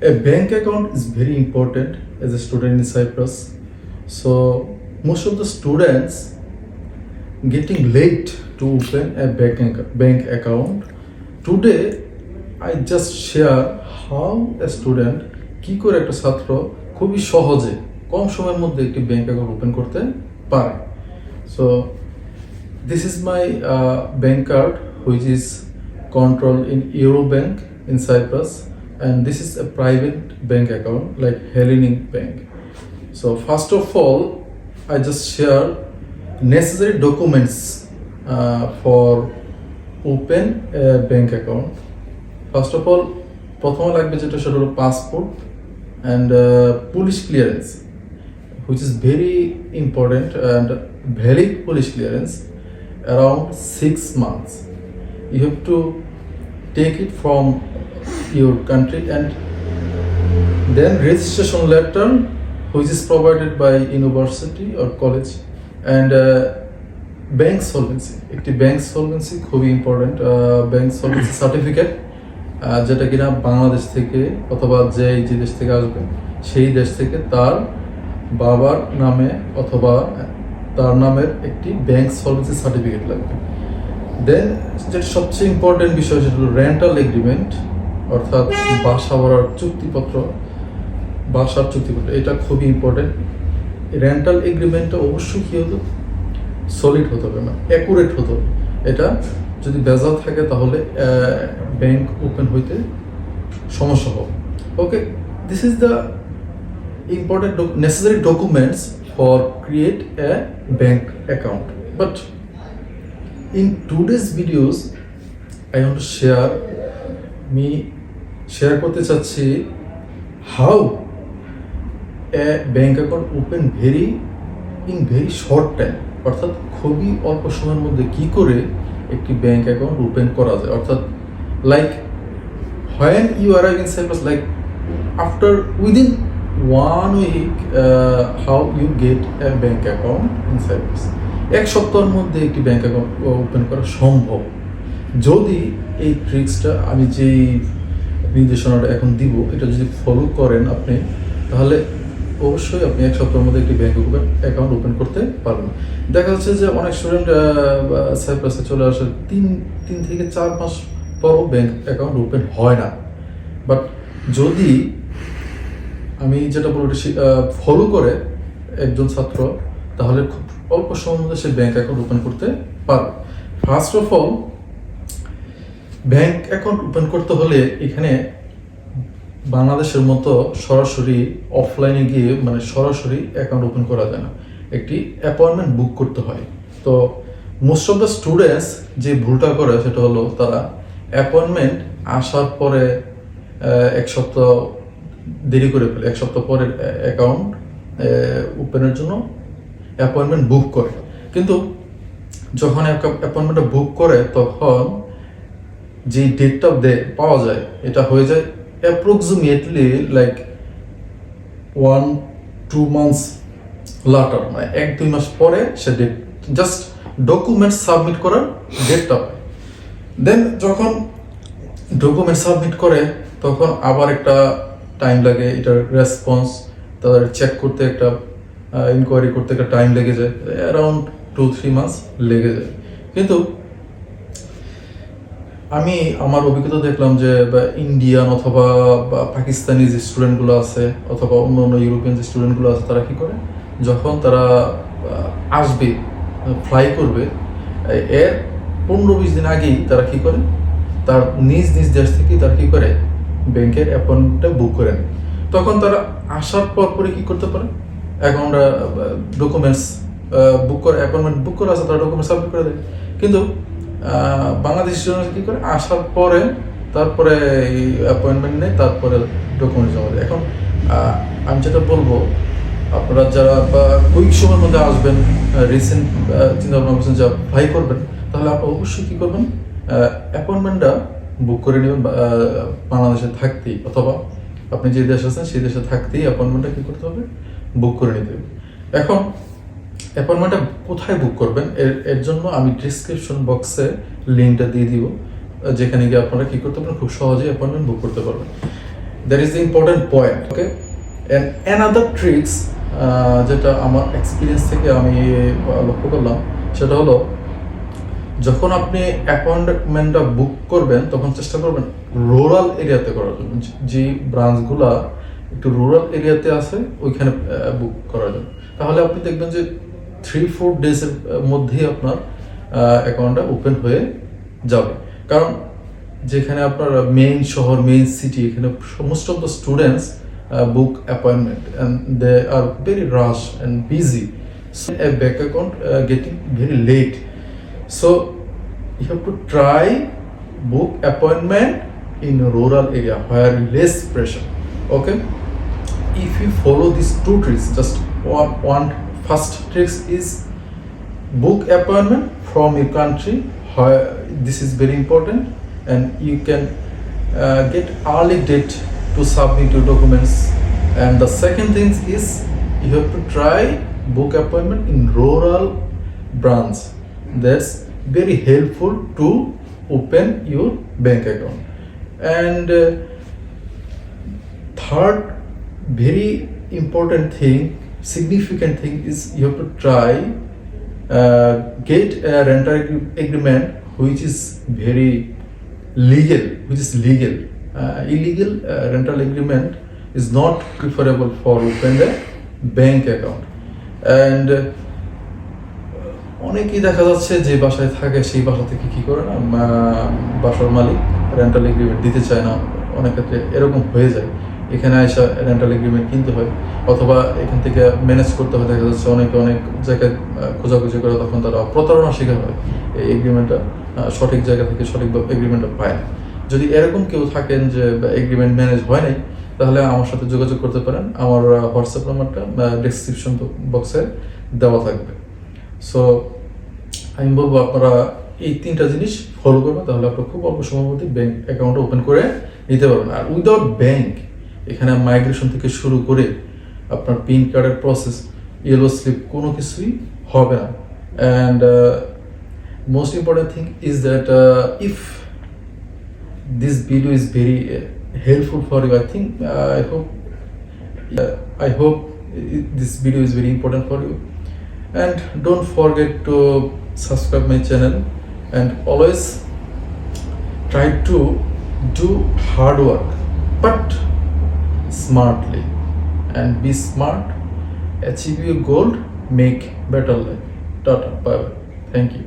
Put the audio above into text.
A bank account is very important as a student in Cyprus. So most of the students getting late to open a bank account. Today I just share how a student কি করে একটা ছাত্র খুবই সহজে কম সময়ের মধ্যে একটি bank account open করতে পারে। So this is my bank card which is controlled in Eurobank in Cyprus, and this is a private bank account like Hellenic Bank. So first of all, I just share necessary documents for open a bank account. First of all, প্রথমে লাগবে যেটা সেটা হলো passport and police clearance, which is very important, and valid police clearance around 6 months. You have to take it from your country, and then registration letter which is provided by university or college, and bank solvency. একটি bank solvency খুবই important, bank solvency certificate যেটা কিনা বাংলাদেশ থেকে অথবা যে দেশ থেকে আসবে সেই দেশ থেকে তার বাবার নামে অথবা তার নামের একটি ব্যাংক সলভেন্সি সার্টিফিকেট লাগবে। দেন যেটা সবচেয়ে ইম্পর্টেন্ট বিষয় সেটা হলো রেন্টাল এগ্রিমেন্ট, অর্থাৎ বাসা ভাড়ার চুক্তিপত্র, বাসার চুক্তিপত্র। এটা খুবই ইম্পর্টেন্ট। রেন্টাল এগ্রিমেন্টটা অবশ্যই কী হতো, সলিড হতে হবে, না অ্যাকুরেট হতে হবে। এটা যদি ভেজাল থাকে তাহলে ব্যাংক ওপেন হইতে সমস্যা হবে। Okay, this is the important necessary documents for create a bank account. But in today's videos I want to share করতে চাচ্ছি how a bank account open in very short time, অর্থাৎ খুবই অল্প সময়ের মধ্যে কি করে একটি ব্যাংক অ্যাকাউন্ট ওপেন করা যায়। অর্থাৎ like when you arrive in Cyprus, like after within 1 week how you get a bank account in Cyprus. এক সপ্তাহের মধ্যে একটি ব্যাংক অ্যাকাউন্ট ওপেন করা সম্ভব যদি এই ট্রিক্সটা, আমি যে নির্দেশনাটা এখন দিব, এটা যদি ফলো করেন আপনি, তাহলে অবশ্যই আপনি এক সপ্তাহের মধ্যে একটি ব্যাংক অ্যাকাউন্ট ওপেন করতে পারবেন। দেখা যাচ্ছে যে অনেক স্টুডেন্ট সাইপ্রাসে চলে আসে 3 থেকে 4 মাস পরও ব্যাংক অ্যাকাউন্ট ওপেন হয় না। বাট যদি আমি যেটা বলবো ফলো করে একজন ছাত্র, তাহলে খুব অল্প সময়ের মধ্যে সে ব্যাংক অ্যাকাউন্ট ওপেন করতে পারবে। First of all, bank account open করতে হলে এখানে বাংলাদেশের মতো সরাসরি অফলাইনে গিয়ে মানে সরাসরি অ্যাকাউন্ট ওপেন করা যায় না, একটি অ্যাপয়েন্টমেন্ট বুক করতে হয়। তো মোস্ট অফ দ্য স্টুডেন্টস যে ভুলটা করে সেটা হলো তারা অ্যাপয়েন্টমেন্ট আসার পরে এক সপ্তাহ দেরি করে ফেলে, এক সপ্তাহ পরে অ্যাকাউন্ট ওপেনের জন্য অ্যাপয়েন্টমেন্ট বুক করে। কিন্তু যখন অ্যাপয়েন্টমেন্টটা বুক করে তখন যে ডেটটা পাওয়া যায় এটা হয়ে যায় অ্যাপ্রক্সিমেটলি লাইক 1-2 months লাটার, মানে 1-2 মাস পরে সে ডেট জাস্ট ডকুমেন্ট সাবমিট করার ডেটটা পায়। দেন যখন ডকুমেন্ট সাবমিট করে তখন আবার একটা টাইম লাগে, এটার রেসপন্স তাদের চেক করতে, একটা ইনকোয়ারি করতে একটা টাইম লেগে যায়, অ্যারাউন্ড 2-3 months লেগে যায়। কিন্তু আমি আমার অভিজ্ঞতা দেখলাম যে ইন্ডিয়ান অথবা পাকিস্তানি যে স্টুডেন্টগুলো আছে অথবা অন্য অন্য ইউরোপিয়ান যে স্টুডেন্টগুলো আছে তারা কি করে, যখন তারা আসবে ফ্লাই করবে এর 15-20 দিন আগেই তারা কি করে, তার নিজ দেশ থেকে তারা কি করে ব্যাংকের অ্যাকাউন্টটা বুক করে নেয়। তখন তারা আসার পরে কি করতে পারে, অ্যাকাউন্ট ডকুমেন্টস বুক করে, অ্যাপয়েন্টমেন্ট বুক করে আসে, তারা ডকুমেন্ট সাবমিট করে দেয়। কিন্তু বাংলাদেশি স্টুডেন্ট কি করে, আসার পরে তারপরে অ্যাপয়েন্টমেন্ট নেয়, তারপরে ডকুমেন্ট জমা দেয়। এখন আমি যেটা বলবো, আপনারা যারা কুইক সময়ের মধ্যে আসবেন, রিসেন্ট চিন্তা ভাবনা করছেন যা ফ্লাই করবেন, তাহলে আপনি অবশ্যই কী করবেন, অ্যাপয়েন্টমেন্টটা বুক করে নেবেন বাংলাদেশে থাকতেই, অথবা আপনি যে দেশে আছেন সেই দেশে থাকতেই অ্যাপয়েন্টমেন্টটা কী করতে হবে, বুক করে নিতে হবে। এখন অ্যাপয়েন্টমেন্টটা কোথায় বুক করবেন এর জন্য আমি ডিসক্রিপশন বক্সে লিঙ্কটা দিয়ে দিব, যেখানে গিয়ে আপনারা কী করতে পারেন, খুব সহজেই অ্যাপয়েন্টমেন্ট বুক করতে পারবেন। That is the important point. Okay, and another tricks যেটা আমার এক্সপিরিয়েন্স থেকে আমি লক্ষ্য করলাম সেটা হলো, যখন আপনি অ্যাপয়েন্টমেন্টটা বুক করবেন তখন চেষ্টা করবেন রুরাল এরিয়াতে করার জন্য। যে ব্রাঞ্চগুলা একটু রুরাল এরিয়াতে আছে ওইখানে বুক করার জন্য। তাহলে আপনি দেখবেন যে 3-4 ডেজের মধ্যেই আপনার অ্যাকাউন্টটা ওপেন হয়ে যাবে। কারণ যেখানে আপনার মেইন শহর, মেইন সিটি, এখানে most of the students book appointment and they are very rush and busy, so a bank account getting very late. So you have to try book appointment in a rural area where less pressure. Okay, if you follow these 2 tricks, just one first trick is book appointment from your country where this is very important, and you can get early date to submit your documents. And the second thing is you have to try book appointment in rural branch. That's very helpful to open your bank account. And third very important thing, significant thing is you have to try get a rental agreement which is very legal, illegal rental agreement is not preferable for open the bank account. And অনেকেই দেখা যাচ্ছে যে বাসায় থাকে সেই বাসা থেকে কি করে না, বাসার মালিক রেন্টাল এগ্রিমেন্ট দিতে চায় না। অনেক ক্ষেত্রে এরকম হয়ে যায়, এখানে আইসা রেন্টাল এগ্রিমেন্ট কিনতে হয়, অথবা এখান থেকে ম্যানেজ করতে হয়। দেখা যাচ্ছে অনেক জায়গায় খোঁজাখুঁজি করে তখন তারা প্রতারণার শিকার হয়, এই এগ্রিমেন্টটা সঠিক জায়গা থেকে সঠিক এগ্রিমেন্টটা পায় না। যদি এরকম কেউ থাকেন যে এগ্রিমেন্ট ম্যানেজ হয় নাই, তাহলে আমার সাথে যোগাযোগ করতে পারেন। আমার হোয়াটসঅ্যাপ নাম্বারটা ডেসক্রিপশন বক্সে দেওয়া থাকবে। সো আমি বলবো আপনারা এই 3টা জিনিস ফলো করবেন, তাহলে আপনারা খুব অল্প সময়ের মধ্যে ব্যাংক অ্যাকাউন্ট ওপেন করে নিতে পারবেন। আর উইদাউট ব্যাংক এখানে মাইগ্রেশন থেকে শুরু করে আপনার পিন কার্ডের প্রসেস, ইয়েলো স্লিপ, কোনো কিছুই হবে না। And most important thing is that if this video is very helpful for you, I hope this video is very important for you. And don't forget to subscribe my channel, and always try to do hard work but smartly, and be smart, achieve your goal, make better life. Tata, bye bye, thank you.